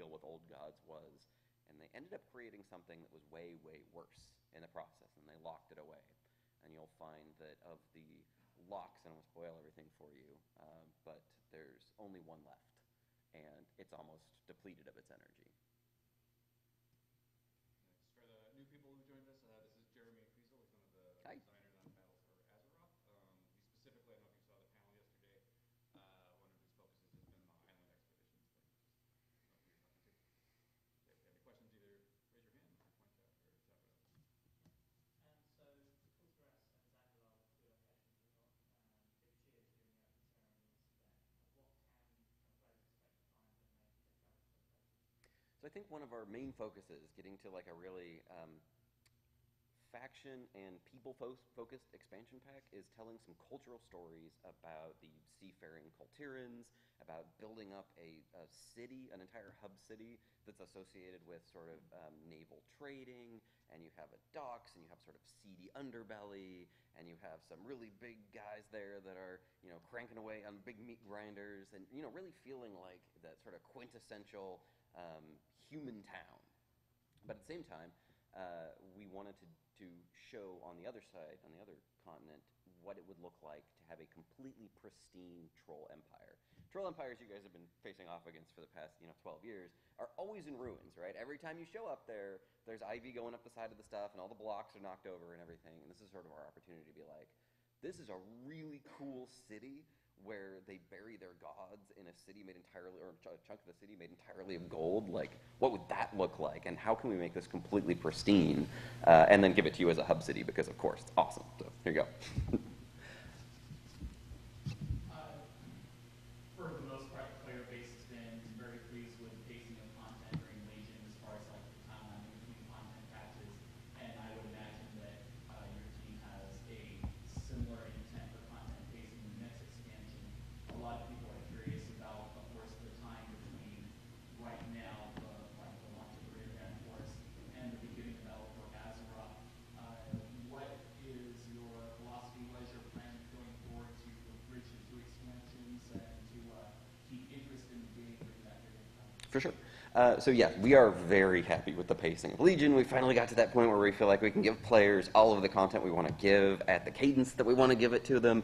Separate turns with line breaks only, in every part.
deal with old gods was, and they ended up creating something that was way, way worse in the process, and they locked it away. And you'll find that of the locks, and I won't spoil everything for you, but there's only one left, and it's almost depleted of its energy.
Next, for the new people who joined us, this is Jeremy Friesel. He's one of the
Hi.
designers on Battle for Azeroth. He specifically, I don't know if you saw the panel yesterday, one of his focuses has been the island expeditions thing, which is who you're talking to. If you have any questions, either raise your hand or point at or chat with us.
So talk to us as Aguilar, the two locations we've got big cheers during the opening ceremonies there. What can players expect to find when they travel to those places?
So I think one of our main focuses, getting to like a really faction and people-focused expansion pack, is telling some cultural stories about the seafaring Kultirans, about building up a city, an entire hub city that's associated with sort of naval trading, and you have a docks, and you have sort of seedy underbelly, and you have some really big guys there that are, you know, cranking away on big meat grinders, and, you know, really feeling like that sort of quintessential human town. But at the same time, we wanted to show on the other side, on the other continent, what it would look like to have a completely pristine troll empire. Troll empires you guys have been facing off against for the past, 12 years are always in ruins, right? Every time you show up there, there's ivy going up the side of the stuff, and all the blocks are knocked over and everything. And this is sort of our opportunity to be like, this is a really cool city where they bury their gods in a city made entirely, or a chunk of the city made entirely of gold. Like, what would that look like? And how can we make this completely pristine? And then give it to you as a hub city, because of course, it's awesome. So here you go.
For the most part, the player base has been very pleased with the pacing of content during Legion as far as like the timeline in between content patches. And I would imagine that your team has a similar intent for content pacing in the next expansion. A lot of people are curious about, of course, the time between right now, the launch of the Raven Force, and the beginning of Battle for Azeroth. What is your philosophy? What is your plan going forward to bridge the two expansions and to keep interest in the game during that period of time?
For sure. So yeah, we are very happy with the pacing of Legion. We finally got to that point where we feel like we can give players all of the content we want to give at the cadence that we want to give it to them.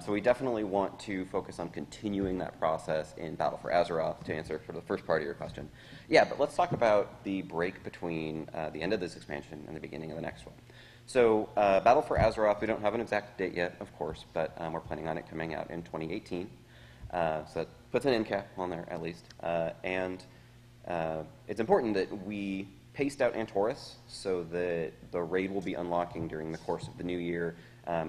So we definitely want to focus on continuing that process in Battle for Azeroth, to answer for the first part of your question. Yeah, but let's talk about the break between the end of this expansion and the beginning of the next one. So Battle for Azeroth, we don't have an exact date yet, of course, but we're planning on it coming out in 2018. So that puts an end cap on there, at least. And it's important that we paced out Antorus so that the raid will be unlocking during the course of the new year.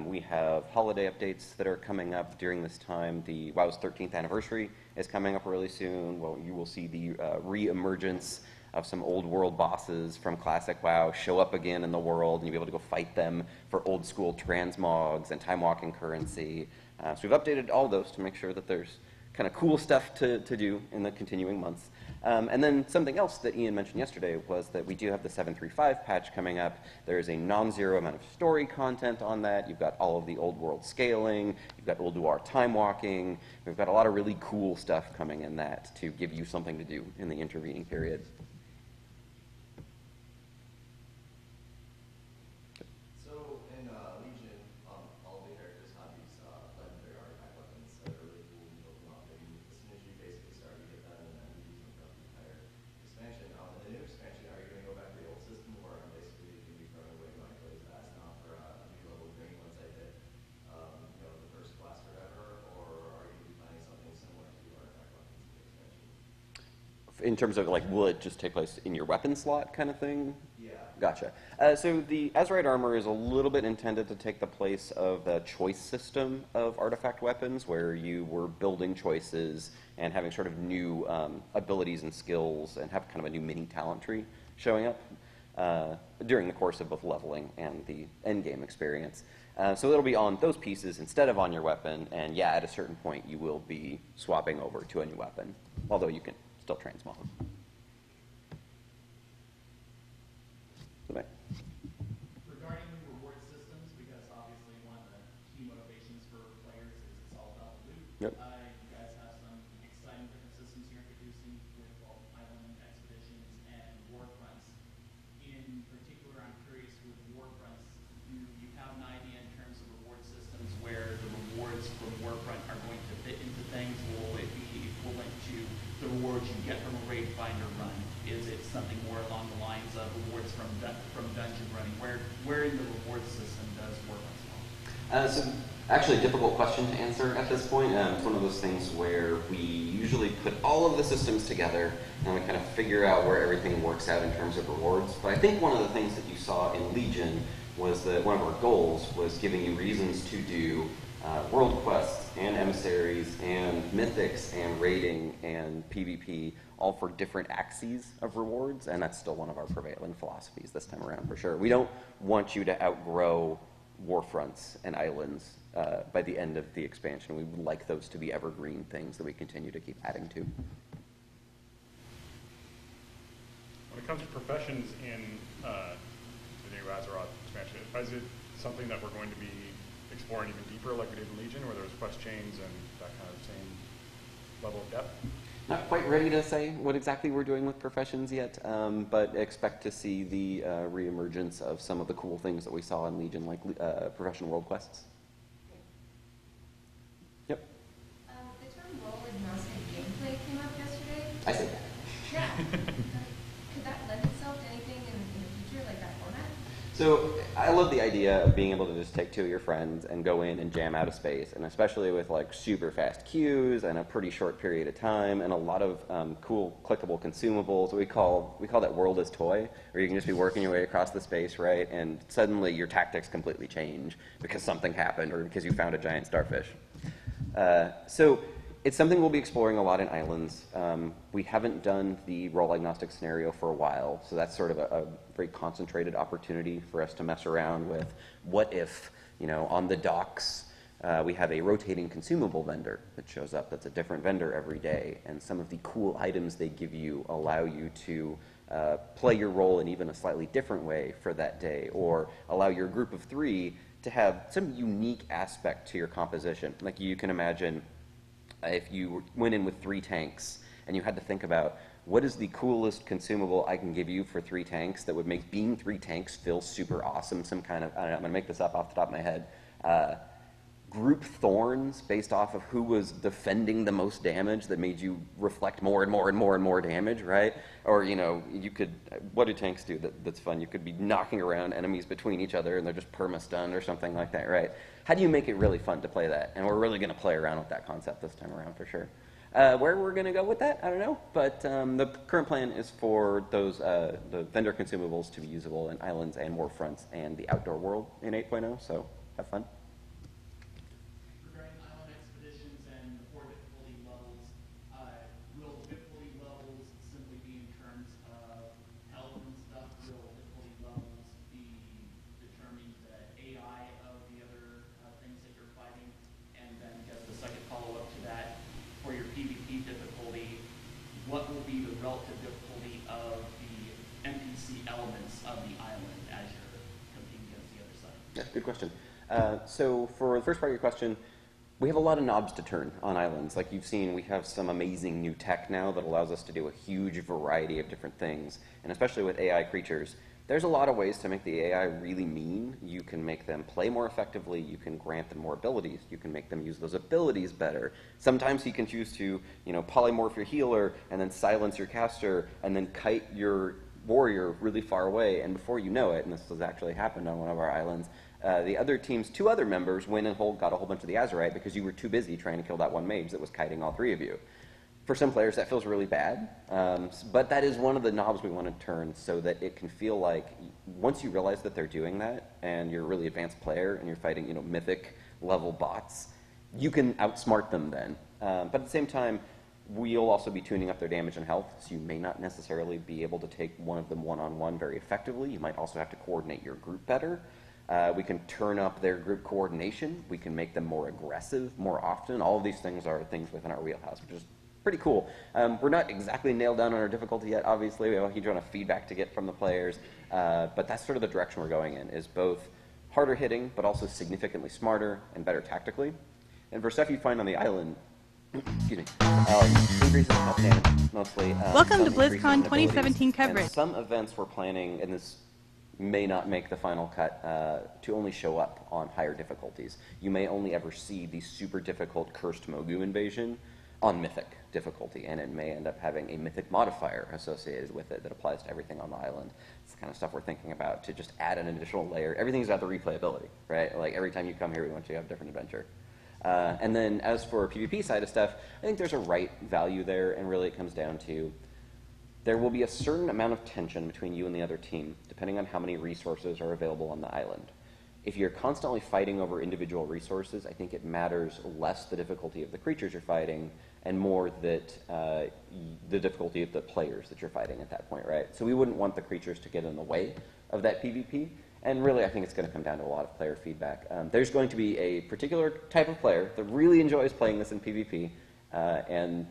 We have holiday updates that are coming up during this time. The WoW's 13th anniversary is coming up really soon. Well, you will see the re-emergence of some old world bosses from classic WoW show up again in the world, and you'll be able to go fight them for old school transmogs and time walking currency. So we've updated all those to make sure that there's kind of cool stuff to do in the continuing months. And then something else that Ian mentioned yesterday was that we do have the 7.3.5 patch coming up. There is a non-zero amount of story content on that. You've got all of the old world scaling. You've got Ulduar time walking. We've got a lot of really cool stuff coming in that to give you something to do in the intervening period.
So in Legion, all of the characters have these legendary artifact weapons that are really cool and build them up. And as soon as you basically start to get them, and then you use them throughout the entire expansion. In the new expansion, are you going to go back to the old system, or I'm basically going to be throwing away my plays fast now for a new level green once I hit the first blaster ever, or are you going to be planning something similar to artifact weapons in the expansion?
In terms of, like, will it just take place in your weapon slot kind of thing?
Yeah.
Gotcha. So the Azerite armor is a little bit intended to take the place of the choice system of artifact weapons, where you were building choices and having sort of new abilities and skills, and have kind of a new mini talent tree showing up during the course of both leveling and the endgame experience. So it'll be on those pieces instead of on your weapon, and yeah, at a certain point you will be swapping over to a new weapon, although you can still transmog.
Regarding the reward systems, because obviously one of the key motivations for players is it's all about the loot.
Yep.
You guys have some exciting different systems you're introducing with all the island rewards you get from a raid finder run? Is it something more along the lines of rewards from dungeon running? Where in the reward system does work on Small?
So actually a difficult question to answer at this point. It's one of those things where we usually put all of the systems together and we kind of figure out where everything works out in terms of rewards. But I think one of the things that you saw in Legion was that one of our goals was giving you reasons to do world quests and emissaries and mythics and raiding and PvP, all for different axes of rewards, and that's still one of our prevailing philosophies this time around for sure. We don't want you to outgrow warfronts and islands by the end of the expansion. We would like those to be evergreen things that we continue to keep adding to.
When it comes to professions in the new Azeroth expansion, is it something that we're going to be exploring even deeper like we did in Legion, where there's quest chains and that kind of same level of depth?
Not quite ready to say what exactly we're doing with professions yet, but expect to see the reemergence of some of the cool things that we saw in Legion, like professional world quests. Yep.
The term role agnostic gameplay came up yesterday.
I see that.
Yeah. Could that lend itself to anything in the future, like that format?
So I love the idea of being able to just take two of your friends and go in and jam out of space, and especially with like super fast queues and a pretty short period of time and a lot of cool clickable consumables. We call that world as toy, where you can just be working your way across the space, right? And suddenly your tactics completely change because something happened or because you found a giant starfish. So it's something we'll be exploring a lot in Islands. We haven't done the role agnostic scenario for a while, so that's sort of a very concentrated opportunity for us to mess around with what if, on the docks, we have a rotating consumable vendor that shows up that's a different vendor every day, and some of the cool items they give you allow you to play your role in even a slightly different way for that day, or allow your group of three to have some unique aspect to your composition. Like you can imagine if you went in with 3 tanks and you had to think about what is the coolest consumable I can give you for 3 tanks that would make being 3 tanks feel super awesome, some kind of, I don't know, I'm going to make this up off the top of my head, group thorns based off of who was defending the most damage that made you reflect more and more and more and more damage, right? Or, you could, what do tanks do that's fun? You could be knocking around enemies between each other and they're just perma-stunned or something like that, right? How do you make it really fun to play that? And we're really going to play around with that concept this time around for sure. Where we're going to go with that, I don't know, but the current plan is for those the vendor consumables to be usable in Islands and Warfronts and the outdoor world in 8.0, so have fun.
Regarding island expeditions and the 4 difficulty levels, will the difficulty levels simply be in terms of health and stuff? Will difficulty levels be determining the AI of the other things that you're fighting? And then just the second follow-up to that, for your PvP difficulty, what will be the relative difficulty of the NPC elements of the island as you're competing against the other side?
Yeah, good question. So for the first part of your question, we have a lot of knobs to turn on Islands. Like you've seen, we have some amazing new tech now that allows us to do a huge variety of different things, and especially with AI creatures. There's a lot of ways to make the AI really mean. You can make them play more effectively, you can grant them more abilities, you can make them use those abilities better. Sometimes you can choose to, polymorph your healer and then silence your caster and then kite your warrior really far away, and before you know it, and this has actually happened on one of our islands, the other team's 2 other members went and got a whole bunch of the Azerite because you were too busy trying to kill that one mage that was kiting all 3 of you. For some players, that feels really bad, but that is one of the knobs we want to turn so that it can feel like once you realize that they're doing that and you're a really advanced player and you're fighting, mythic level bots, you can outsmart them then. But at the same time, we'll also be tuning up their damage and health, so you may not necessarily be able to take one of them one-on-one very effectively. You might also have to coordinate your group better. We can turn up their group coordination. We can make them more aggressive more often. All of these things are things within our wheelhouse, which is pretty cool. We're not exactly nailed down on our difficulty yet, obviously. We have a huge amount of feedback to get from the players. But that's sort of the direction we're going in, is both harder hitting, but also significantly smarter and better tactically. And for stuff you find on the island, excuse me, increases in health damage, mostly.
Welcome to
some increases
BlizzCon
in
2017
abilities.
coverage.
And some events we're planning, and this may not make the final cut, to only show up on higher difficulties. You may only ever see the super difficult Cursed Mogu invasion on Mythic difficulty, and it may end up having a Mythic modifier associated with it that applies to everything on the island. It's the kind of stuff we're thinking about to just add an additional layer. Everything's about the replayability, right? Like every time you come here, we want you to have a different adventure. And then as for PvP side of stuff, I think there's a right value there, and really it comes down to there will be a certain amount of tension between you and the other team, depending on how many resources are available on the island. If you're constantly fighting over individual resources, I think it matters less the difficulty of the creatures you're fighting and more that the difficulty of the players that you're fighting at that point, right? So we wouldn't want the creatures to get in the way of that PvP. And really, I think it's going to come down to a lot of player feedback. There's going to be a particular type of player that really enjoys playing this in PvP, and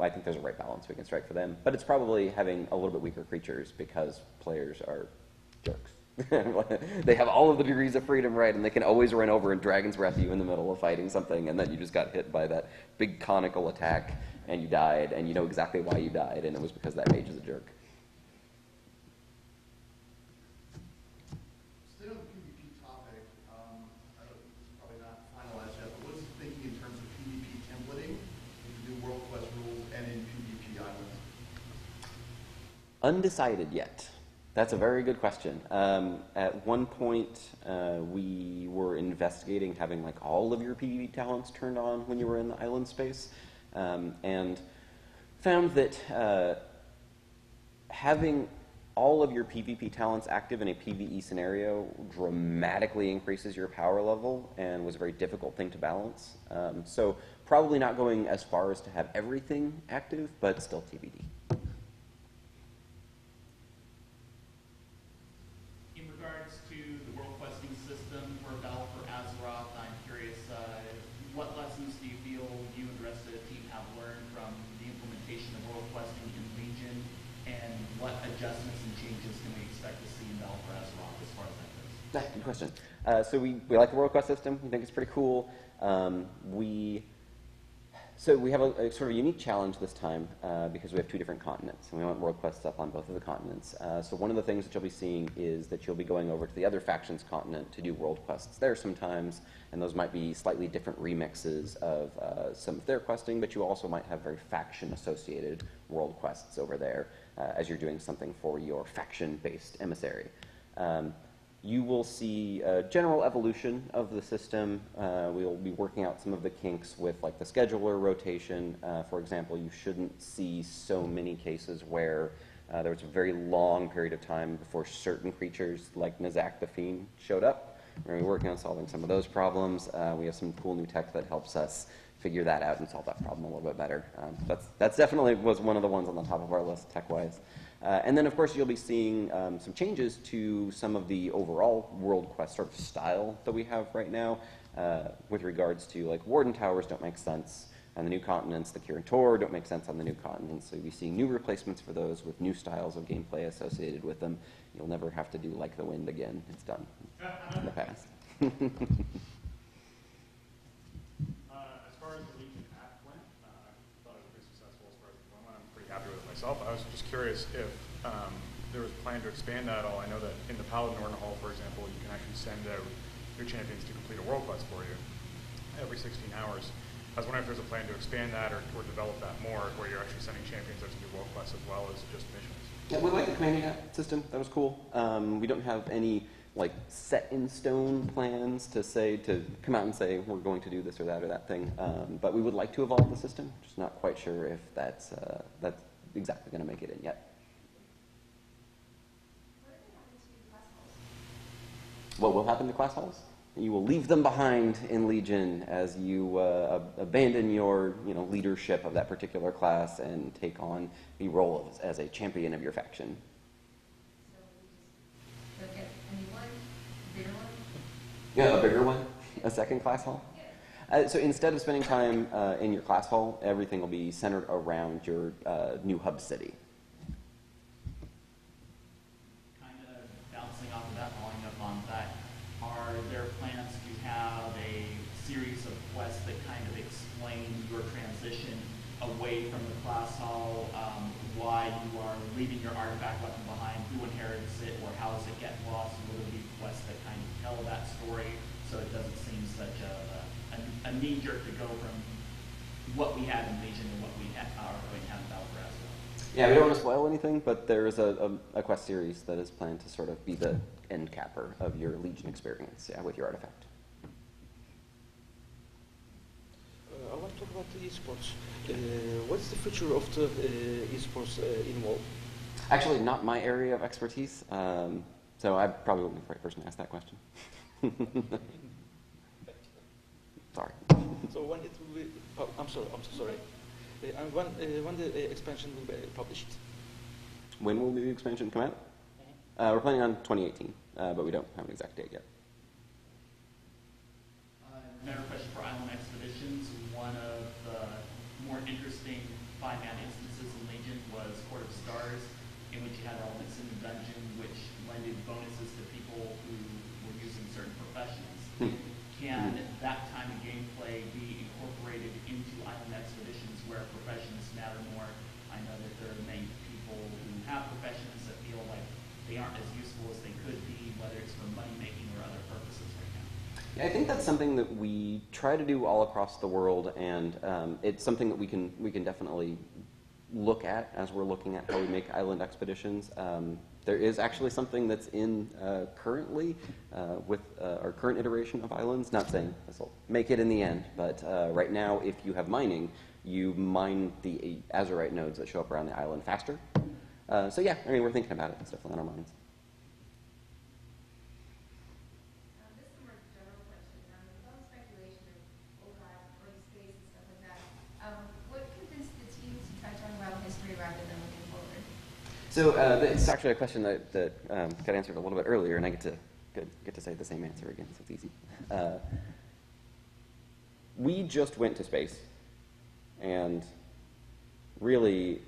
I think there's a right balance we can strike for them. But it's probably having a little bit weaker creatures because players are jerks. They have all of the degrees of freedom, right, and they can always run over and Dragon's Breath you in the middle of fighting something, and then you just got hit by that big conical attack, and you died, and you know exactly why you died, and it was because that mage is a jerk.
Still on the PvP topic, I don't, this is probably not finalized yet, but what's the thinking in terms of PvP templating with the new World Quest rules and in PvP islands?
Undecided yet. That's a very good question. At one point, we were investigating having like all of your PvP talents turned on when you were in the island space, and found that having all of your PvP talents active in a PvE scenario dramatically increases your power level and was a very difficult thing to balance. So probably not going as far as to have everything active, but still TBD.
What lessons do you feel you and the rest of the team have learned from the implementation of world questing in Legion, and what adjustments and changes can we expect to see in Battle for Azeroth as far as that goes?
Good question. So we like the world quest system. We think it's pretty cool. So we have a sort of unique challenge this time because we have two different continents, and we want world quests up on both of the continents. So one of the things that you'll be seeing is that you'll be going over to the other faction's continent to do world quests there sometimes, and those might be slightly different remixes of some of their questing, but you also might have very faction-associated world quests over there as you're doing something for your faction-based emissary. You will see a general evolution of the system. We'll be working out some of the kinks with like the scheduler rotation. For example, you shouldn't see so many cases where there was a very long period of time before certain creatures like Nizak the Fiend showed up. We're going to be working on solving some of those problems. We have some cool new tech that helps us figure that out and solve that problem a little bit better. That's definitely was one of the ones on the top of our list tech-wise. And then, of course, you'll be seeing some changes to some of the overall world quest sort of style that we have right now with regards to, like, Warden Towers don't make sense on the new continents. The Kirin Tor don't make sense on the new continents. So you'll be seeing new replacements for those with new styles of gameplay associated with them. You'll never have to do Like the Wind again. It's done in the past.
As far as the Legion app went, I thought it was pretty successful as far as the one. I'm pretty happy with it myself. I was just curious if there was a plan to expand that at all. I know that in the Paladin Order Hall, for example, you can actually send out your champions to complete a world quest for you every 16 hours. I was wondering if there's a plan to expand that or develop that more, where you're actually sending champions out to do world quests as well as just missions. Yeah,
we like the commanding system. That was cool. We don't have any like set in stone plans to come out and say we're going to do this or that thing. But we would like to evolve the system. Just not quite sure if that's exactly going to make it in yet. What will happen to class halls? You will leave them behind in Legion as you abandon your leadership of that particular class and take on the role as a champion of your faction.
So we just go get a new one, a bigger one?
Yeah, a bigger one, a second class hall. So instead of spending time in your class hall, everything will be centered around your new hub city.
Kind of bouncing off of that, following up on that, are there plans to have a series of quests that kind of explain your transition away from the class hall, why you are leaving your artifact weapon behind, who inherits it, or how does it get lost? Will there be quests that kind of tell that story so it doesn't seem such a knee-jerk to go from what we have in Legion and what we are going to have in Battle for Azeroth.
Yeah, we don't want to spoil anything, but there is a quest series that is planned to sort of be the end capper of your Legion experience, yeah, with your artifact.
I want to talk about the esports. What's the future of the esports in WoW?
Actually, not my area of expertise, so I probably wouldn't be the right person to ask that question. Sorry.
So when it will be, oh, I'm so sorry. And when the expansion will be published?
When will the expansion come out? We're planning on 2018, but we don't have an exact date yet.
Another question for Island Expeditions. One of the more interesting 5-man instances in Legion was Court of Stars, in which you had elements in the dungeon which lended bonuses to people who were using certain professions. Can that kind of gameplay be incorporated into Island Expeditions where professions matter more? I know that there are many people who have professions that feel like they aren't as useful as they could be, whether it's for money-making or other purposes right now.
Yeah, I think that's something that we try to do all across the world, and it's something that we can definitely look at as we're looking at how we make Island Expeditions. There is actually something that's in currently with our current iteration of Islands. Not saying this will make it in the end, but right now, if you have mining, you mine the Azurite nodes that show up around the island faster. So yeah, I mean, we're thinking about it. It's definitely on our minds.
This is a more general question. With all the speculation of old lives, early space, and stuff like that, what convinced the team to try talking about history rather than looking forward?
So it's actually a question that got answered a little bit earlier, and I get to say the same answer again, so it's easy. We just went to space, and really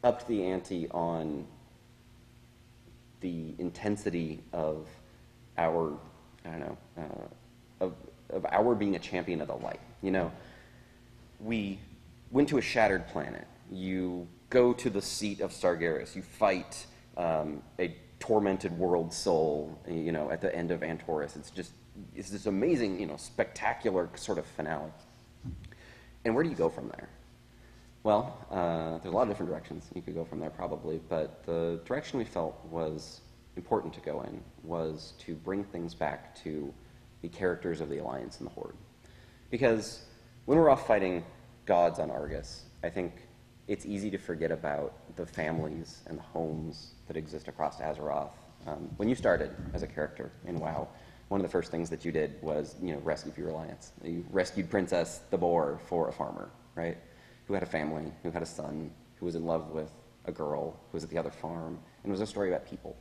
upped the ante on the intensity of our, I don't know, of our being a champion of the light. You know, we went to a shattered planet. You go to the seat of Sargeras. You fight a tormented world soul, you know, at the end of Antorus. It's this amazing, you know, spectacular sort of finale. And where do you go from there? Well, there's a lot of different directions you could go from there probably, but the direction we felt was important to go in was to bring things back to the characters of the Alliance and the Horde. Because when we're off fighting gods on Argus, I think it's easy to forget about the families and the homes that exist across Azeroth. When you started as a character in WoW, one of the first things that you did was, you know, rescue your Alliance. You rescued Princess the Boar for a farmer, right? Who had a family, who had a son, who was in love with a girl, who was at the other farm, and it was a story about people.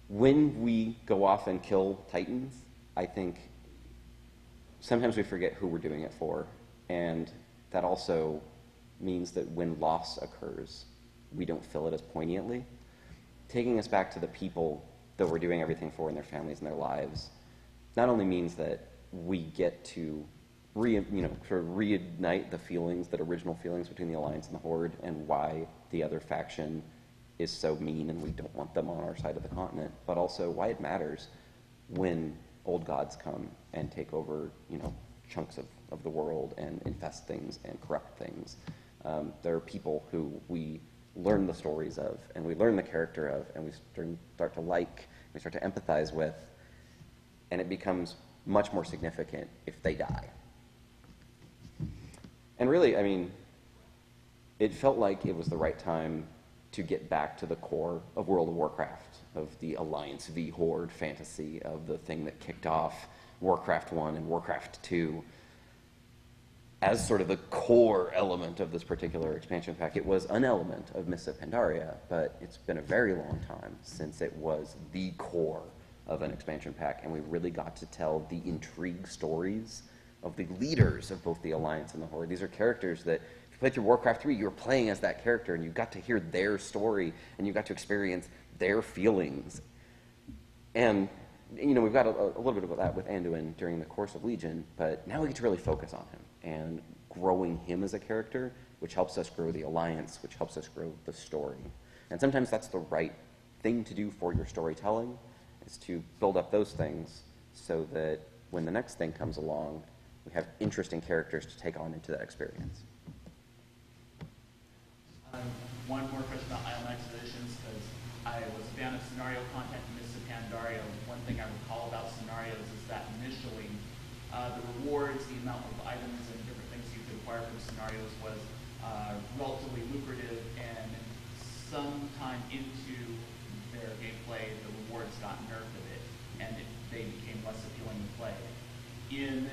When we go off and kill Titans, I think sometimes we forget who we're doing it for, and that also means that when loss occurs, we don't feel it as poignantly. Taking us back to the people that we're doing everything for in their families and their lives not only means that we get to sort of reignite the feelings, that original feelings between the Alliance and the Horde, and why the other faction is so mean and we don't want them on our side of the continent, but also why it matters when old gods come and take over, you know, chunks of the world and infest things and corrupt things. There are people who we learn the stories of, and we learn the character of, and we start to like, we start to empathize with, and it becomes much more significant if they die. And really, I mean, it felt like it was the right time to get back to the core of World of Warcraft, of the Alliance v Horde fantasy, of the thing that kicked off Warcraft 1 and Warcraft 2. As sort of the core element of this particular expansion pack. It was an element of Mists of Pandaria, but it's been a very long time since it was the core of an expansion pack, and we really got to tell the intrigue stories of the leaders of both the Alliance and the Horde. These are characters that, if you played through Warcraft 3, you were playing as that character, and you got to hear their story, and you got to experience their feelings. And, you know, we've got a little bit of that with Anduin during the course of Legion, but now we get to really focus on him and growing him as a character, which helps us grow the Alliance, which helps us grow the story. And sometimes that's the right thing to do for your storytelling, is to build up those things so that when the next thing comes along, we have interesting characters to take on into that experience.
One more question about Island Expeditions, because I was a fan of scenario content in Mists of Pandaria. One thing I recall about scenarios is that initially the rewards, the amount of items and different things you could acquire from scenarios was relatively lucrative, and sometime into their gameplay, the rewards got nerfed a bit, and they became less appealing to play. In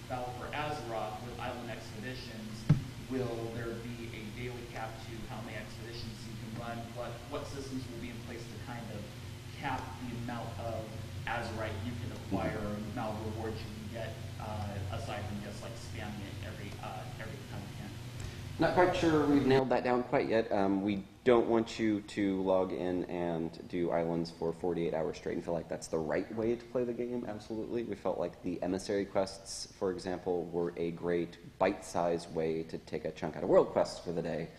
Battle for Azeroth with Island Expeditions, will there be a daily cap to how many expeditions you can run? What systems will be in place to kind of cap the amount of Azerite you can acquire, or the amount of rewards you can get, aside from just like spamming it every time you can?
Not quite sure we've nailed that down quite yet. We don't want you to log in and do islands for 48 hours straight and feel like that's the right way to play the game, absolutely. We felt like the emissary quests, for example, were a great bite-sized way to take a chunk out of world quests for the day.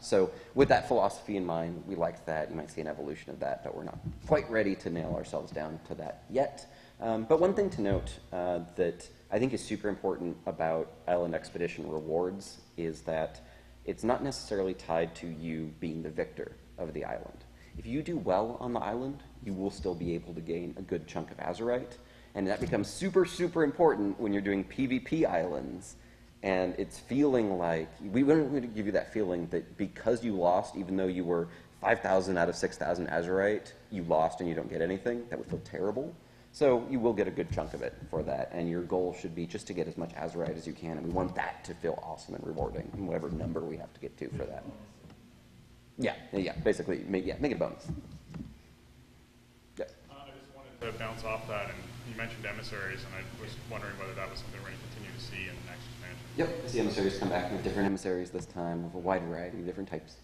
So with that philosophy in mind, we liked that. You might see an evolution of that, but we're not quite ready to nail ourselves down to that yet. But one thing to note that I think is super important about Island Expedition rewards is that it's not necessarily tied to you being the victor of the island. If you do well on the island, you will still be able to gain a good chunk of Azerite, and that becomes super, super important when you're doing PvP islands, and it's feeling like, we wouldn't want to give you that feeling that because you lost, even though you were 5,000 out of 6,000 Azerite, you lost and you don't get anything. That would feel terrible. So you will get a good chunk of it for that, and your goal should be just to get as much Azerite as you can, and we want that to feel awesome and rewarding, and whatever number we have to get to for that. Yeah, basically, make it a bonus. Yeah.
I just wanted to bounce off that, and you mentioned emissaries, and I was wondering whether that was something we're going to continue to see in the next expansion.
Yep, I see emissaries come back with different emissaries this time, of a wide variety of different types.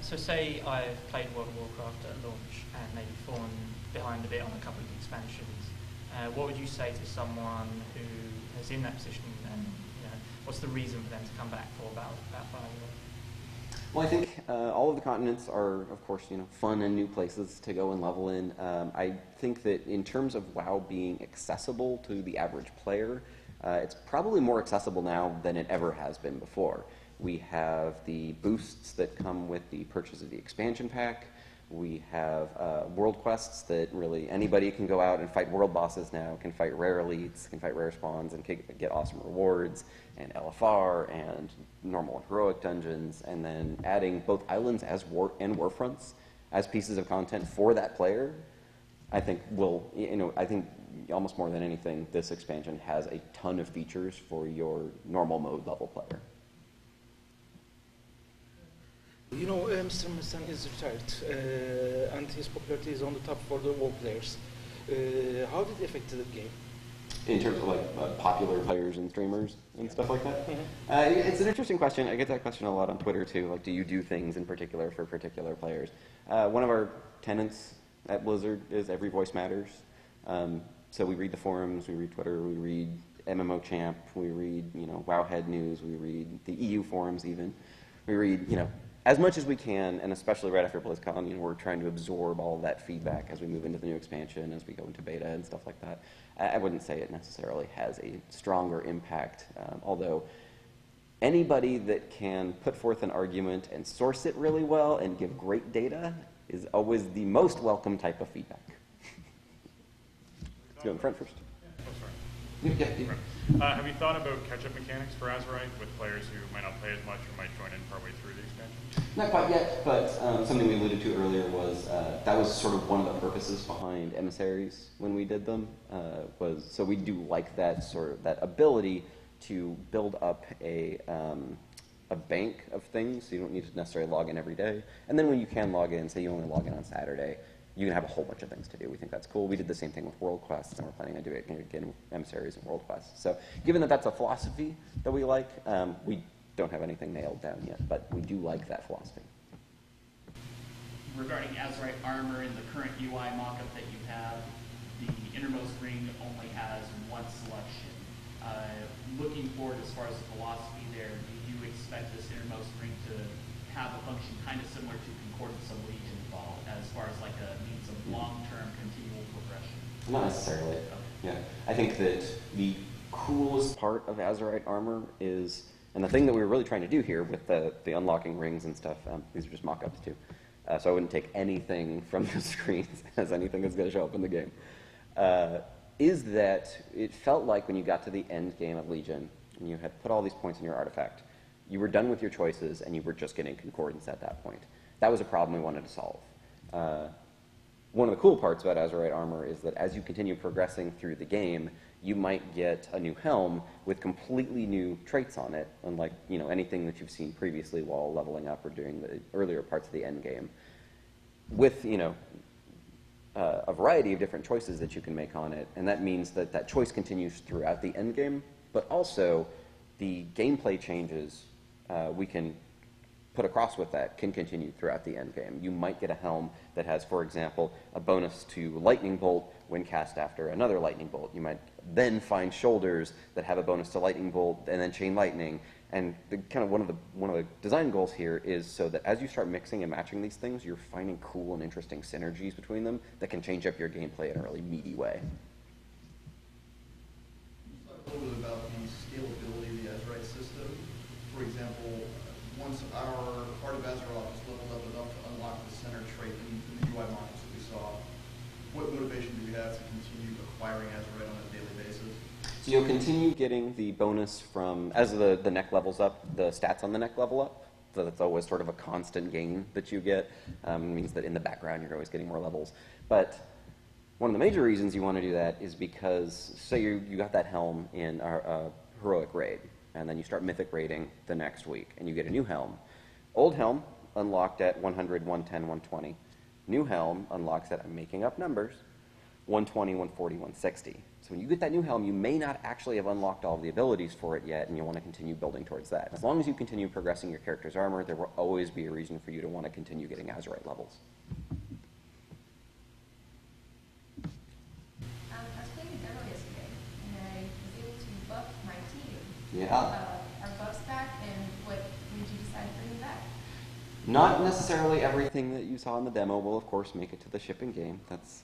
So say I've played World of Warcraft at launch and maybe fallen behind a bit on a couple of the expansions. What would you say to someone who is in that position, and what's the reason for them to come back for about 5 years?
Well, I think all of the continents are, of course, fun and new places to go and level in. I think that in terms of WoW being accessible to the average player, it's probably more accessible now than it ever has been before. We have the boosts that come with the purchase of the expansion pack. We have world quests that really anybody can go out and fight world bosses now, can fight rare elites, can fight rare spawns, and get awesome rewards, and LFR, and normal and heroic dungeons, and then adding both islands and warfronts as pieces of content for that player. I think I think almost more than anything, this expansion has a ton of features for your normal mode level player.
Mr. Mustang is retired, and his popularity is on the top for the WoW players. How did it affect the game?
In terms of popular players and streamers and stuff like that? It's an interesting question. I get that question a lot on Twitter too. Like, do you do things in particular for particular players? One of our tenets at Blizzard is every voice matters. So we read the forums, we read Twitter, we read MMO Champ, we read Wowhead news, we read the EU forums even. We read as much as we can, and especially right after BlizzCon, we're trying to absorb all of that feedback as we move into the new expansion, as we go into beta and stuff like that. I wouldn't say it necessarily has a stronger impact, although anybody that can put forth an argument and source it really well and give great data is always the most welcome type of feedback. Let's go in front first.
Have you thought about catch-up mechanics for Azerite with players who might not play as much or might join in partway through the expansion?
Not quite yet, but something we alluded to earlier was that was sort of one of the purposes behind emissaries when we did them. So we do like that that ability to build up a bank of things, so you don't need to necessarily log in every day. And then when you can log in, say you only log in on Saturday, you can have a whole bunch of things to do. We think that's cool. We did the same thing with world quests, and we're planning on doing it again with emissaries and world quests. So given that that's a philosophy that we like, we don't have anything nailed down yet, but we do like that philosophy.
Regarding Azerite armor in the current UI mockup that you have, the innermost ring only has one selection. Looking forward as far as the philosophy there, do you expect this innermost ring to have a function kind of similar to Concordance of Legion involved, as far as like a means of long-term continual progression?
Not necessarily. Yeah, I think that the coolest part of Azerite armor is, and the thing that we were really trying to do here with the unlocking rings and stuff, these are just mock-ups too, so I wouldn't take anything from the screens as anything that's going to show up in the game, is that it felt like when you got to the end game of Legion, and you had put all these points in your artifact, you were done with your choices and you were just getting concordance at that point. That was a problem we wanted to solve. One of the cool parts about Azerite armor is that as you continue progressing through the game, you might get a new helm with completely new traits on it, unlike anything that you've seen previously while leveling up or during the earlier parts of the end game, with a variety of different choices that you can make on it, and that means that that choice continues throughout the end game, but also the gameplay changes we can put across with that can continue throughout the end game. You might get a helm that has, for example, a bonus to lightning bolt when cast after another lightning bolt. You might then find shoulders that have a bonus to lightning bolt and then chain lightning. And one of the design goals here is so that as you start mixing and matching these things, you're finding cool and interesting synergies between them that can change up your gameplay in a really meaty way.
Can you talk a little bit about the scalability of the Azerite system? For example, once our Heart of Azeroth is leveled up enough to unlock the center trait in the UI modules that we saw, what motivation do we have to continue acquiring Azerite on a daily basis?
So you'll continue getting the bonus from, as the neck levels up, the stats on the neck level up. So that's always sort of a constant gain that you get. It means that in the background you're always getting more levels. But one of the major reasons you want to do that is because, say you got that helm in a heroic raid, and then you start mythic raiding the next week, and you get a new helm. Old helm unlocked at 100, 110, 120. New helm unlocks at, I'm making up numbers, 120, 140, 160. So when you get that new helm, you may not actually have unlocked all of the abilities for it yet, and you'll want to continue building towards that. As long as you continue progressing your character's armor, there will always be a reason for you to want to continue getting Azerite levels.
I was playing a demo yesterday, and I was able to buff my team.
Yeah.
Are buffs back, and what made you decide to bring them back?
Not necessarily everything that you saw in the demo will, of course, make it to the shipping game. That's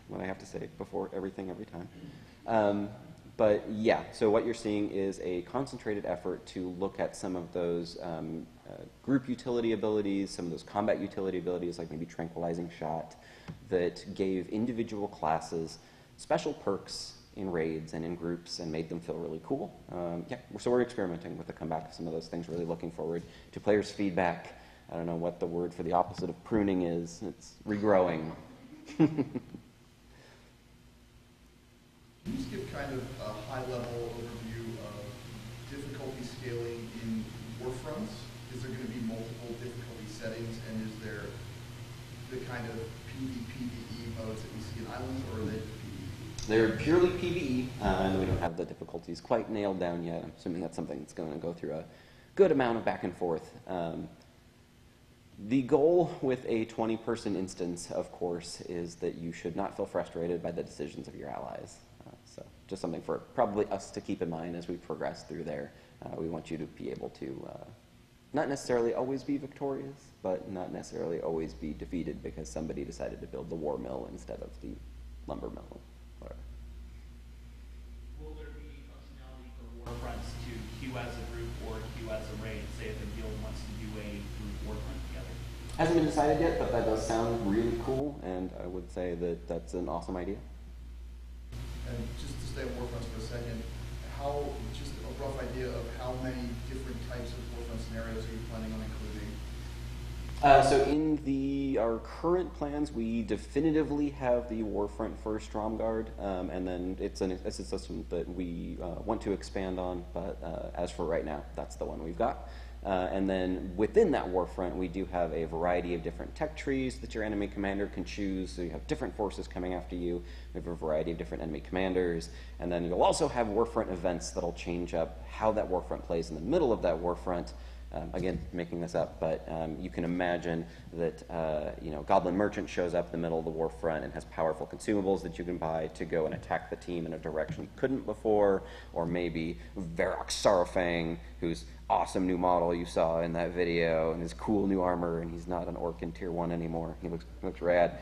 what I have to say before everything every time. But yeah, so what you're seeing is a concentrated effort to look at some of those group utility abilities, some of those combat utility abilities, like maybe Tranquilizing Shot, that gave individual classes special perks in raids and in groups and made them feel really cool. Yeah, so we're experimenting with the comeback of some of those things, really looking forward to players' feedback. I don't know what the word for the opposite of pruning is. It's regrowing.
Can you just give kind of a high-level overview of difficulty scaling in Warfronts? Is there going to be multiple difficulty settings, and is there the kind of PvE modes that we see in Islands, or are they just PvE?
They're purely PvE, and we don't have the difficulties quite nailed down yet. I'm assuming that's something that's going to go through a good amount of back and forth. The goal with a 20-person instance, of course, is that you should not feel frustrated by the decisions of your allies. So just something for probably us to keep in mind as we progress through there. We want you to be able to not necessarily always be victorious, but not necessarily always be defeated because somebody decided to build the war mill instead of the lumber mill. Whatever.
Will there be functionality for Warfronts to queue as a group or queue as a raid, say if a guild wants to do a group Warfront together?
Hasn't been decided yet, but that does sound really cool, and I would say that that's an awesome idea.
And just to stay on Warfronts for a second, just a rough idea of how many different types of Warfront scenarios are you planning on including?
So in our current plans, we definitively have the Warfront for Stromgarde, and then it's a system that we want to expand on, but as for right now, that's the one we've got. And then within that Warfront, we do have a variety of different tech trees that your enemy commander can choose. So you have different forces coming after you. We have a variety of different enemy commanders. And then you'll also have Warfront events that'll change up how that Warfront plays in the middle of that Warfront. Again, making this up, but you can imagine that Goblin Merchant shows up in the middle of the warfront and has powerful consumables that you can buy to go and attack the team in a direction you couldn't before, or maybe Varrock Sarafang, whose awesome new model you saw in that video, and his cool new armor, and he's not an orc in Tier 1 anymore. He looks rad.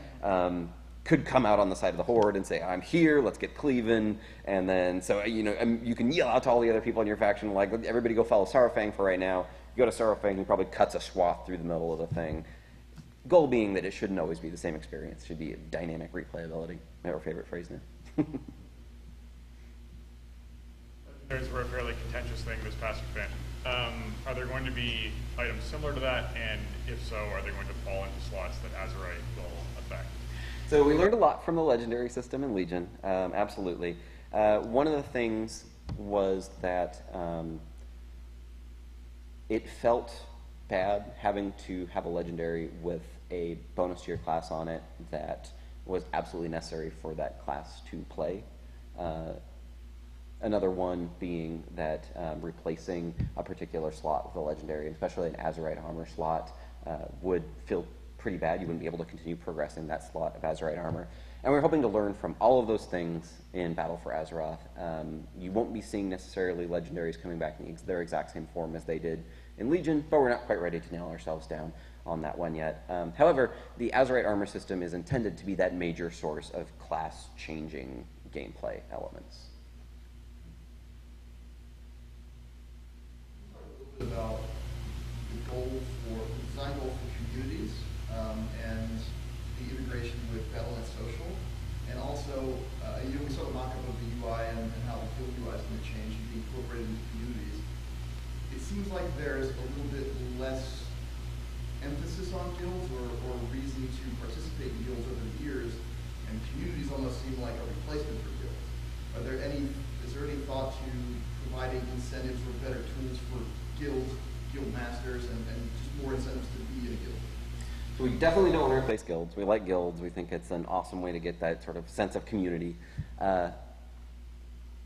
Could come out on the side of the horde and say, I'm here, let's get cleaving, and then, so, you can yell out to all the other people in your faction, like, everybody go follow Sarafang for right now. You go to Sarafang, he probably cuts a swath through the middle of the thing. Goal being that it shouldn't always be the same experience. It should be dynamic replayability. Our favorite phrase now.
Legendaries were a fairly contentious thing this past expansion. Are there going to be items similar to that, and if so, are they going to fall into slots that Azerite will affect?
So we learned a lot from the legendary system in Legion, absolutely. One of the things was that it felt bad having to have a legendary with a bonus to your class on it that was absolutely necessary for that class to play. Another one being that replacing a particular slot with a legendary, especially an Azerite armor slot, would feel pretty bad. You wouldn't be able to continue progressing that slot of Azerite armor. And we're hoping to learn from all of those things in Battle for Azeroth. You won't be seeing necessarily legendaries coming back in their exact same form as they did in Legion, but we're not quite ready to nail ourselves down on that one yet. However, the Azerite armor system is intended to be that major source of class-changing gameplay elements.
Talk a little bit about the design goal for communities and the integration with Battle.net Social, and also we saw the mock-up of the UI and how the guild UI is going to change and be incorporated into communities. It seems like there's a little bit less emphasis on guilds or reason to participate in guilds over the years, and communities almost seem like a replacement for guilds. Is there any thought to providing incentives or better tools for guild masters and just more incentives to be in a guild?
So we definitely don't want to replace guilds. We like guilds. We think it's an awesome way to get that sort of sense of community.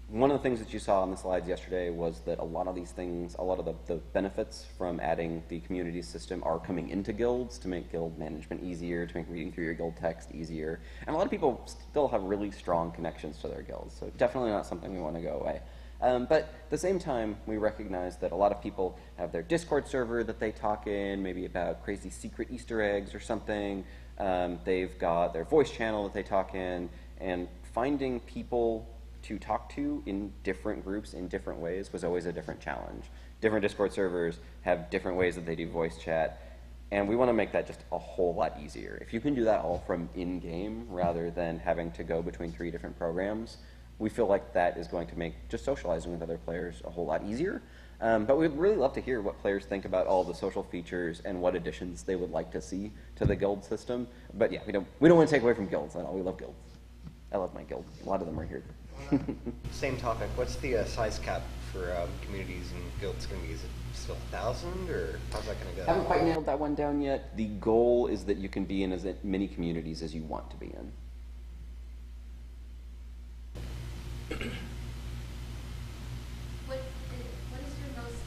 One of the things that you saw on the slides yesterday was that a lot of these things, a lot of the benefits from adding the community system are coming into guilds to make guild management easier, to make reading through your guild text easier. And a lot of people still have really strong connections to their guilds, so definitely not something we want to go away. But at the same time, we recognize that a lot of people have their Discord server that they talk in, maybe about crazy secret Easter eggs or something. They've got their voice channel that they talk in, and finding people to talk to in different groups in different ways was always a different challenge. Different Discord servers have different ways that they do voice chat, and we want to make that just a whole lot easier. If you can do that all from in-game rather than having to go between 3 different programs, we feel like that is going to make just socializing with other players a whole lot easier. But we'd really love to hear what players think about all the social features and what additions they would like to see to the guild system. But yeah, we don't want to take away from guilds at all. We love guilds. I love my guild. A lot of them are here.
Same topic. What's the size cap for communities and guilds going to be? Is it still 1,000, or how's that going to go?
Haven't quite nailed that one down yet. The goal is that you can be in as many communities as you want to be in.
What is your most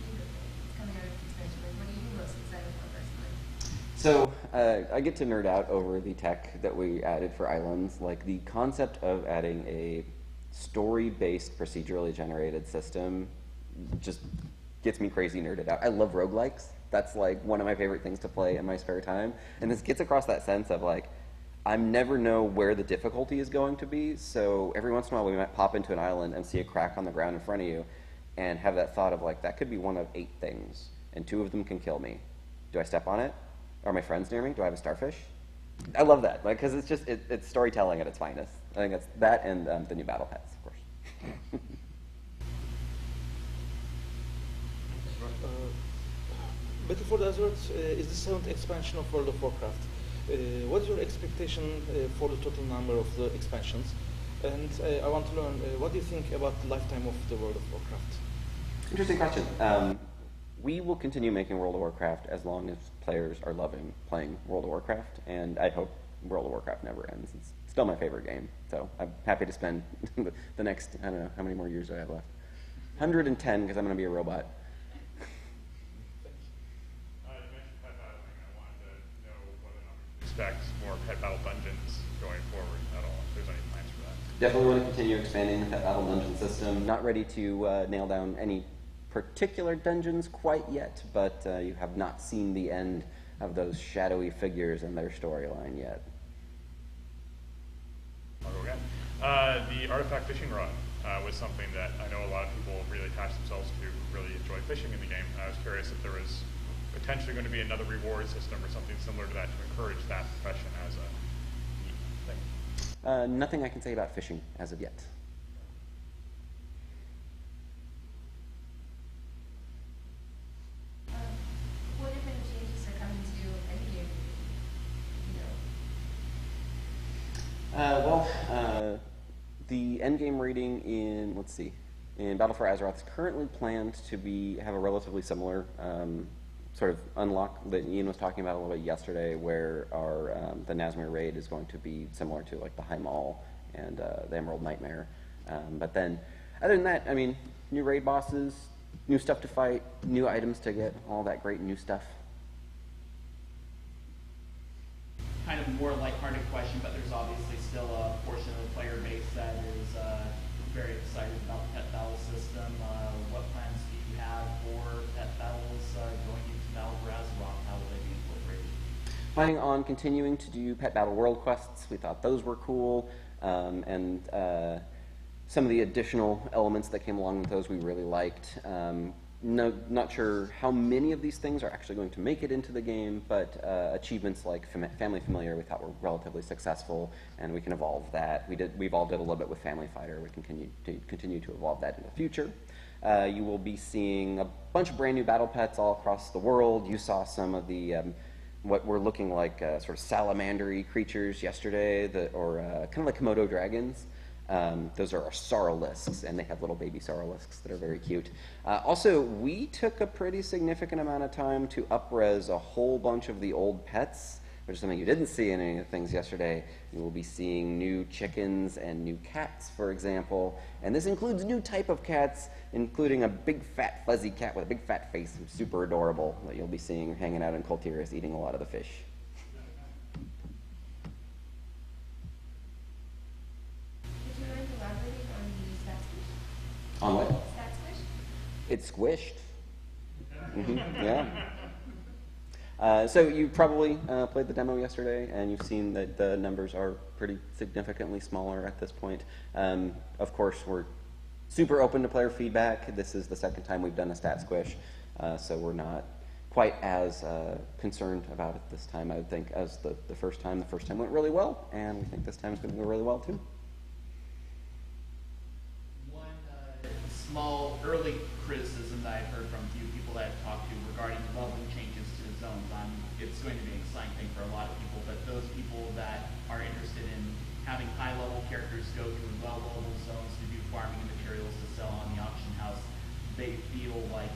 favorite thing coming out of the expansion? Like, what are you most excited for personally?
So I get to nerd out over the tech that we added for islands. Like the concept of adding a story-based procedurally generated system just gets me crazy nerded out. I love roguelikes. That's like one of my favorite things to play in my spare time. And this gets across that sense of like, I never know where the difficulty is going to be, so every once in a while we might pop into an island and see a crack on the ground in front of you and have that thought of like, that could be one of 8 things, and 2 of them can kill me. Do I step on it? Are my friends near me? Do I have a starfish? I love that, because it's just, it's storytelling at its finest. I think it's that and the new battle pass, of course.
Battle for the Azeroth is the 7th expansion of World of Warcraft. What is your expectation for the total number of the expansions? And I want to learn, what do you think about the lifetime of the World of Warcraft?
Interesting question. We will continue making World of Warcraft as long as players are loving playing World of Warcraft, and I hope World of Warcraft never ends. It's still my favorite game, so I'm happy to spend the next, I don't know, how many more years do I have left? 110, because I'm going to be a robot.
expect more pet battle dungeons going forward at all, if there's any plans for that.
Definitely want to continue expanding the pet battle dungeon system. Not ready to nail down any particular dungeons quite yet, but you have not seen the end of those shadowy figures and their storyline yet.
I'll go again. The artifact fishing rod was something that I know a lot of people really attach themselves to, who really enjoy fishing in the game. I was curious if there was potentially going to be another reward system or something similar to that to encourage that profession as a neat thing.
Nothing I can say about fishing as of yet.
What if any changes are coming to Endgame?
The endgame rating in, let's see, in Battle for Azeroth is currently planned to have a relatively similar sort of unlock that Ian was talking about a little bit yesterday, where the Nazmir raid is going to be similar to like the High Maul and the Emerald Nightmare. But then, other than that, I mean, new raid bosses, new stuff to fight, new items to get, all that great new stuff.
Kind of more lighthearted question, but there's obviously still a portion of the player base that is very excited about the pet battle system. What plans do you have for pet battles going into Battle for Azeroth? How will they be incorporated?
Planning on continuing to do pet battle world quests. We thought those were cool, and some of the additional elements that came along with those we really liked. Not sure how many of these things are actually going to make it into the game, but achievements like Family Familiar we thought were relatively successful, and we can evolve that. We evolved it a little bit with Family Fighter. We can continue to evolve that in the future. You will be seeing a bunch of brand new battle pets all across the world. You saw some of the what were looking like sort of salamandery creatures yesterday, or kind of like Komodo dragons. Those are our Sorrowlisks, and they have little baby Sorrowlisks that are very cute. Also, we took a pretty significant amount of time to up-res a whole bunch of the old pets, which is something you didn't see in any of the things yesterday. You will be seeing new chickens and new cats, for example, and this includes a new type of cats, including a big fat fuzzy cat with a big fat face, super adorable, that you'll be seeing hanging out in Coltiris eating a lot of the fish. On what?
Stat squish?
It's squished. Yeah. So you probably played the demo yesterday, and you've seen that the numbers are pretty significantly smaller at this point. Of course, we're super open to player feedback. This is the second time we've done a stat squish, so we're not quite as concerned about it this time, I would think, as the first time. The first time went really well, and we think this time is going to go really well, too.
Small early criticism that I've heard from a few people that I've talked to regarding leveling changes to the zones. It's going to be an exciting thing for a lot of people, but those people that are interested in having high-level characters go to low-level zones to do farming and materials to sell on the auction house, they feel like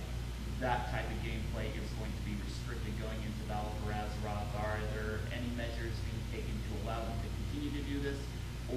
that type of gameplay is going to be restricted going into Battle for Azeroth. Are there any measures being taken to allow them to continue to do this,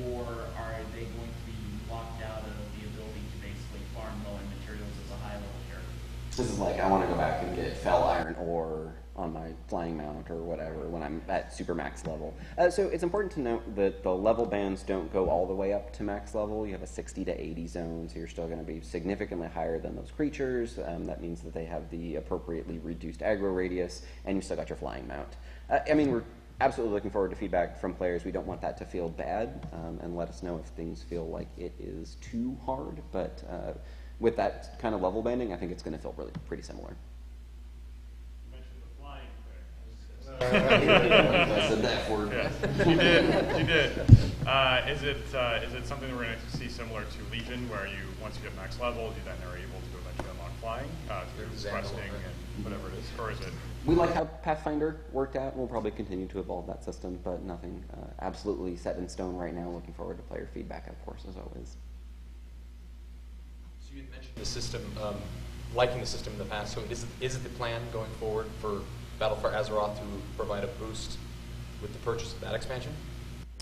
or are they going to be locked out of the ability to basically farm low-end materials as a high-level character?
This is like, I want to go back and get fell iron ore on my flying mount or whatever when I'm at super max level. So it's important to note that the level bands don't go all the way up to max level. You have a 60 to 80 zone, so you're still going to be significantly higher than those creatures. That means that they have the appropriately reduced aggro radius, and you still got your flying mount. I mean, we're absolutely looking forward to feedback from players. We don't want that to feel bad, and let us know if things feel like it is too hard. But with that kind of level banding, I think it's going to feel really pretty similar.
You mentioned the flying thing.
I said that word.
Yeah. You did. Is it something that we're going to see similar to Legion, where once you get max level, you then are able to eventually unlock flying through questing and whatever it is, or is it?
We like how Pathfinder worked out. We'll probably continue to evolve that system, but nothing absolutely set in stone right now. Looking forward to player feedback, of course, as always.
So you had mentioned the system, liking the system in the past. So is it the plan going forward for Battle for Azeroth to provide a boost with the purchase of that expansion?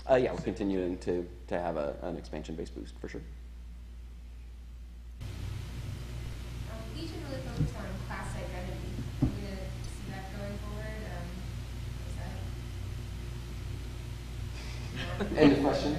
Yeah, we're continuing to have an expansion-based boost for sure.
Legion really focused on class identity. Are we going to see that going forward?
End of question.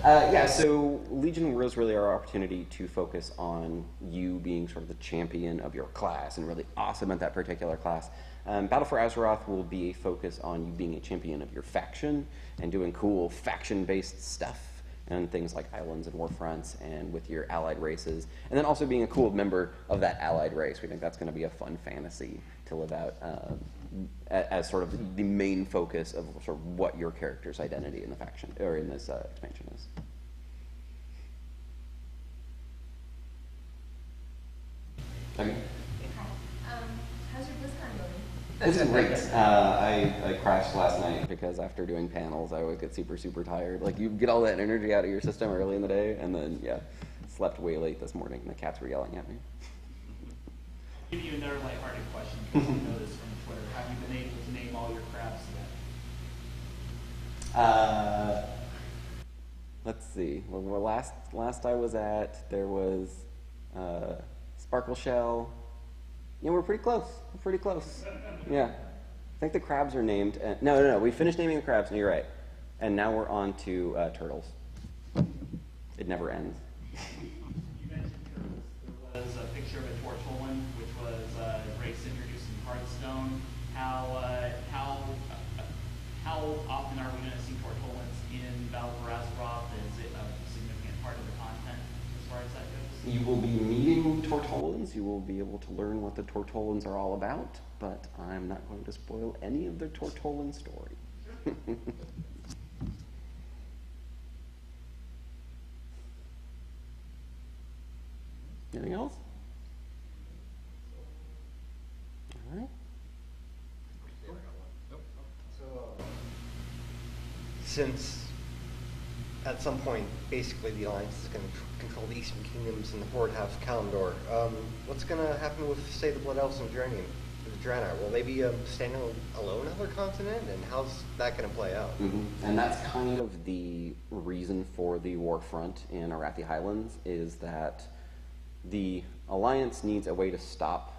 Yeah, so Legion was really our opportunity to focus on you being sort of the champion of your class and really awesome at that particular class. Battle for Azeroth will be a focus on you being a champion of your faction and doing cool faction-based stuff and things like islands and warfronts and with your allied races, and then also being a cool member of that allied race. We think that's going to be a fun fantasy to live out as sort of the main focus of sort of what your character's identity in the faction or in this expansion is. Okay.
How's your BlizzCon going?
This is great. I crashed last night because after doing panels, I always get super tired. Like, you get all that energy out of your system early in the day, and then, yeah, slept way late this morning, and the cats were yelling at me.
I'll give you another lighthearted question because I noticed from Twitter. Have you been able to name all your crabs yet?
Let's see. Well, last I was at, there was Sparkle Shell. Yeah, we're pretty close. We're pretty close. Yeah. I think the crabs are named. No. We finished naming the crabs, and you're right. And now we're on to turtles. It never ends.
You mentioned turtles. There was a picture of a tortolan, which was a race introduced in Hearthstone. How often are we going to see tortolans in Battle for Azeroth? Is it a significant part of the content as far as that goes? You
will be meeting tortolans. You will be able to learn what the tortolans are all about, but I'm not going to spoil any of the tortolan story. Anything else? All right.
Since at some point, basically the Alliance is going to control the Eastern Kingdoms and the Horde have Kalimdor, what's going to happen with, say, the Blood Elves and Draenei? Will they be standing alone on their continent, and how's that going to play out?
Mm-hmm. And that's kind of the reason for the war front in Arathi Highlands, is that the Alliance needs a way to stop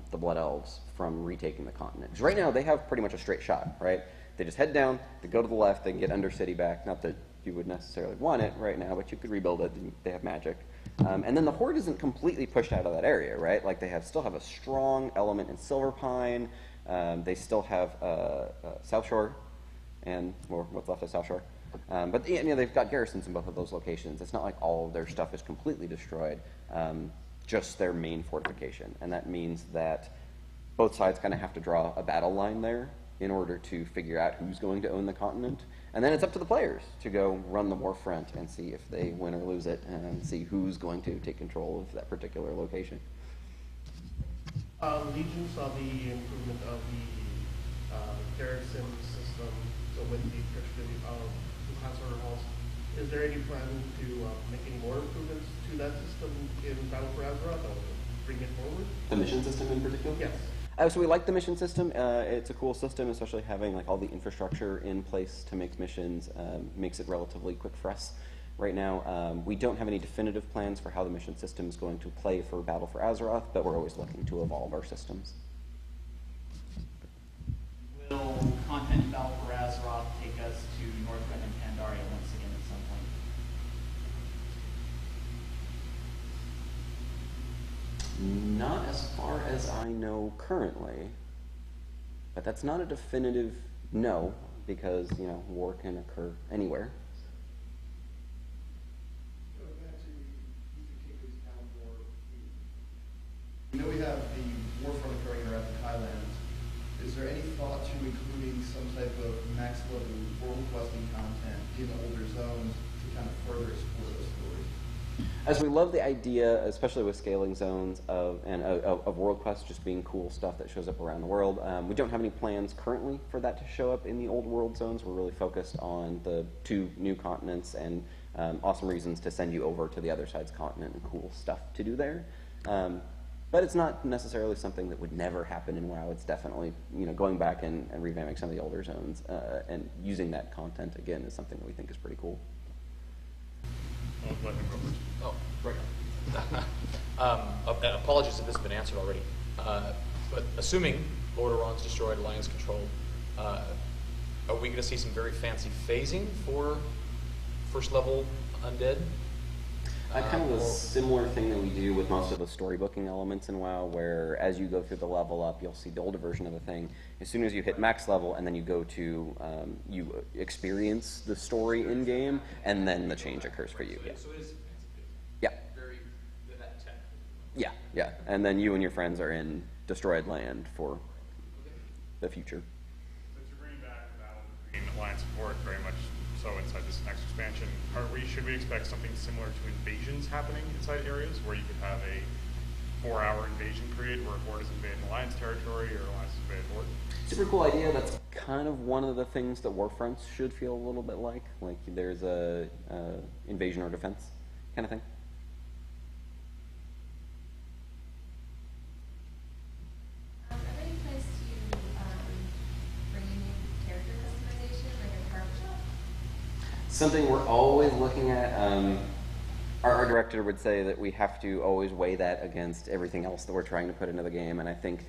the Blood Elves from retaking the continent. Because right now, they have pretty much a straight shot, right? They just head down, they go to the left, they can get Undercity back. Not that you would necessarily want it right now, but you could rebuild it. They have magic. And then the Horde isn't completely pushed out of that area, right? Like, they still have a strong element in Silverpine. They still have South Shore, and what's left of South Shore. But they've got garrisons in both of those locations. It's not like all of their stuff is completely destroyed, just their main fortification. And that means that both sides kind of have to draw a battle line there in order to figure out who's going to own the continent. And then it's up to the players to go run the war front and see if they win or lose it, and see who's going to take control of that particular location.
Legion saw the improvement of the garrison system, so with the Christian class order halls. Is there any plan to make any more improvements to that system in Battle for Azeroth, or bring it forward?
The mission system in particular?
Yes.
So we like the mission system. It's a cool system, especially having like all the infrastructure in place to make missions, makes it relatively quick for us. Right now, we don't have any definitive plans for how the mission system is going to play for Battle for Azeroth, but we're always looking to evolve our systems.
Will content in Battle for Azeroth take us to Northrend and Pandaria once again at some point?
Not as far as I know currently, but that's not a definitive no, because, war can occur anywhere.
We know we have the war front occurring in Arathi Highlands. Is there any thought to including some type of max level world questing content in older zones to kind of further explore those stories?
As we love the idea, especially with scaling zones of world quests just being cool stuff that shows up around the world, we don't have any plans currently for that to show up in the old world zones. We're really focused on the 2 new continents and awesome reasons to send you over to the other side's continent and cool stuff to do there. But it's not necessarily something that would never happen in WoW. It's definitely, going back and revamping some of the older zones and using that content again is something that we think is pretty cool.
Oh, right. Apologies if this has been answered already. But assuming Lordaeron's destroyed, Alliance controlled, Are we going to see some very fancy phasing for first level undead?
Kind of a similar thing that we do with most of the storybooking elements in WoW, where as you go through the level up, you'll see the older version of the thing. As soon as you hit max level, and then you go to, you experience the story in-game, and then the change occurs for you. Yeah.
So it is fancy.
Yeah.
Very, that tech.
Yeah, yeah. And then you and your friends are in destroyed land for the future.
Since you're bringing back the battle between Alliance and Horde very much so inside this next expansion, should we expect something similar to invasions happening inside areas where you could have a 4-hour invasion period where Horde is invading Alliance territory or Alliance is invading Horde?
Super cool idea. That's kind of one of the things that Warfronts should feel a little bit like. Like there's a invasion or defense kind of thing.
Are there any plans to bring in new character customization, like a card shop?
Something we're always looking at. Our director would say that we have to always weigh that against everything else that we're trying to put into the game, and I think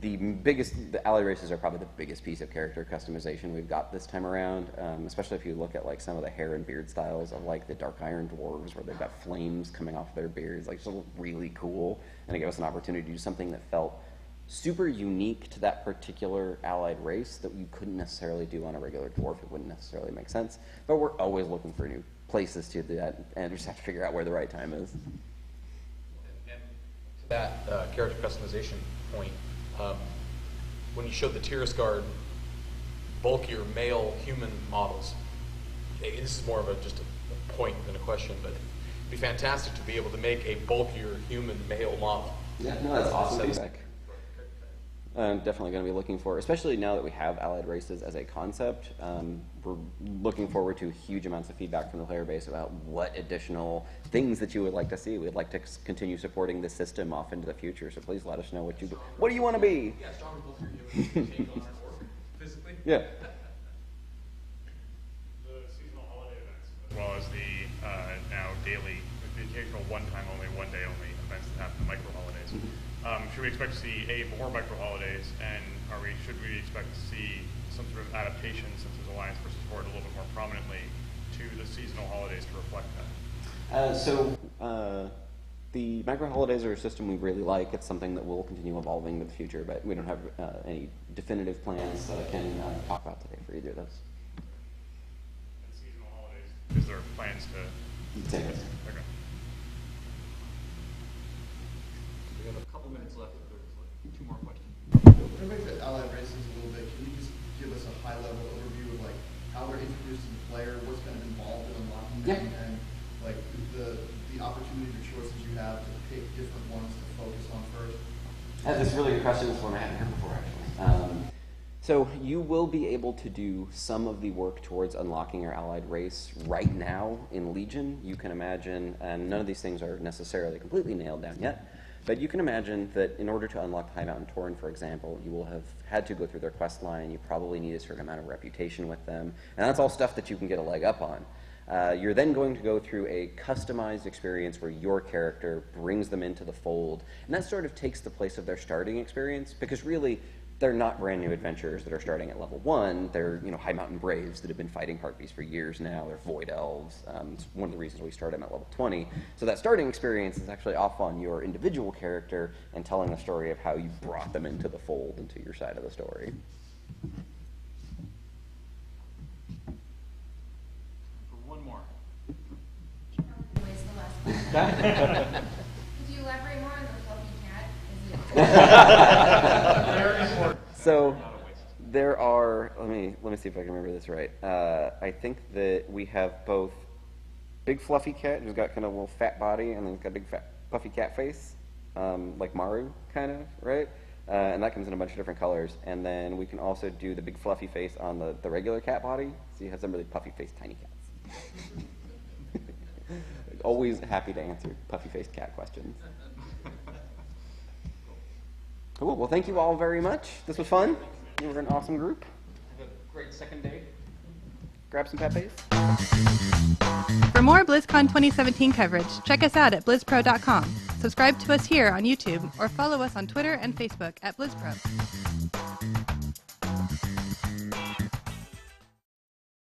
the allied races are probably the biggest piece of character customization we've got this time around, especially if you look at like some of the hair and beard styles of like the Dark Iron Dwarves, where they've got flames coming off their beards. Like, it's really cool, and it gave us an opportunity to do something that felt super unique to that particular allied race that you couldn't necessarily do on a regular dwarf. It wouldn't necessarily make sense, but we're always looking for new places to do that, and we just have to figure out where the right time is.
And to that character customization point, when you showed the Tirisgard bulkier male human models, this is more of just a point than a question, but it'd be fantastic to be able to make a bulkier human male model.
Yeah, no, that's awesome feedback. I'm definitely going to be looking for, especially now that we have allied races as a concept, we're looking forward to huge amounts of feedback from the player base about what additional things that you would like to see. We'd like to continue supporting this system off into the future, so please let us know what do you want to be?
Yeah, stronger bulkier humans change on our work physically.
Yeah.
The seasonal holiday events, as well as the now daily, the occasional one-time only, one-day only events that happen, micro holidays. Should we expect to see more micro holidays, and should we expect to see some sort of adaptation, since there's Alliance versus Horde, a little bit more prominently to the seasonal holidays to reflect that?
The micro holidays are a system we really like. It's something that will continue evolving in the future, but we don't have any definitive plans that I can talk about today for either of those.
And seasonal holidays, is there plans to?
Same.
Okay.
We have a couple minutes left. There's 2 more questions.
Going back to allied races a little bit, can you just give us a high-level overview of like how they're introduced to the player, what's kind of involved in unlocking them, and like the opportunity or choices you have to pick different ones to focus on first?
That's a really good question. This one I hadn't heard before, actually. So you will be able to do some of the work towards unlocking your allied race right now in Legion. You can imagine, and none of these things are necessarily completely nailed down yet, but you can imagine that in order to unlock High Mountain Tauren, for example, you will have had to go through their quest line. You probably need a certain amount of reputation with them, and that's all stuff that you can get a leg up on. You're then going to go through a customized experience where your character brings them into the fold, and that sort of takes the place of their starting experience, because really, they're not brand new adventurers that are starting at level 1. They're, High Mountain Braves that have been fighting Harpies for years now. They're Void Elves. It's one of the reasons we start them at level 20. So that starting experience is actually off on your individual character and telling the story of how you brought them into the fold, into your side of the story.
For one more.
Waste the last one. Could you elaborate more on the fluffy cat?
So there are, let me see if I can remember this right. I think that we have both big fluffy cat, who's got kind of a little fat body, and then got a big fat puffy cat face, like Maru, kind of, right? And that comes in a bunch of different colors. And then we can also do the big fluffy face on the regular cat body, so you have some really puffy faced tiny cats. Always happy to answer puffy faced cat questions. Cool. Well, thank you all very much. This was fun. You were an awesome group.
Have a great second day.
Grab some pepes.
For more BlizzCon 2017 coverage, check us out at blizzpro.com. Subscribe to us here on YouTube or follow us on Twitter and Facebook at BlizzPro.